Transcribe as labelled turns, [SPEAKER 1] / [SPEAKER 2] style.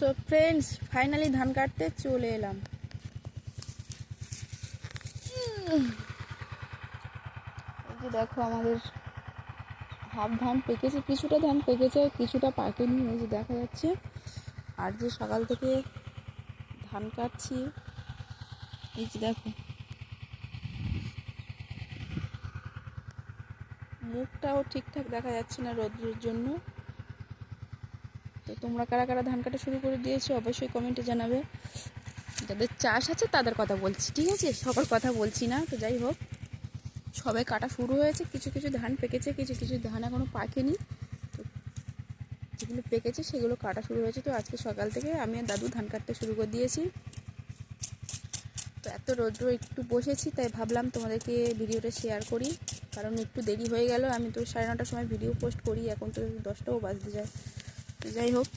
[SPEAKER 1] So friends, finally ধান কাটতে চলে এলাম। এই যে দেখো, আমাদের হাফ ধান পেকেছে, কিছুটা ধান পেকেছে, কিছুটা পাকেনি, এই যে দেখা যাচ্ছে। আর যে সকাল থেকে ধান কাটছি, এই যে দেখো, মুখটাও ঠিকঠাক দেখা যাচ্ছে না রোদ্রের জন্য। তো তোমরা কারা কারা ধান কাটা শুরু করে দিয়েছো অবশ্যই কমেন্টে জানাবে। যাদের চাষ আছে তাদের কথা বলছি, ঠিক আছে, সবার কথা বলছি না। তো যাই হোক, সবাই কাটা শুরু হয়েছে, কিছু কিছু ধান পেকেছে, কিছু কিছু ধান এখনও পাকেনি। তো যেগুলো পেকেছে সেগুলো কাটা শুরু হয়েছে। তো আজকে সকাল থেকে আমি আর দাদু ধান কাটতে শুরু করে দিয়েছি। তো এত রৌদ্র, একটু বসেছি, তাই ভাবলাম তোমাদেরকে ভিডিওটা শেয়ার করি, কারণ একটু দেরি হয়ে গেল। আমি তো 9:30টার সময় ভিডিও পোস্ট করি, এখন তো 10টাও বাজতে যায়। তো যাই হোক,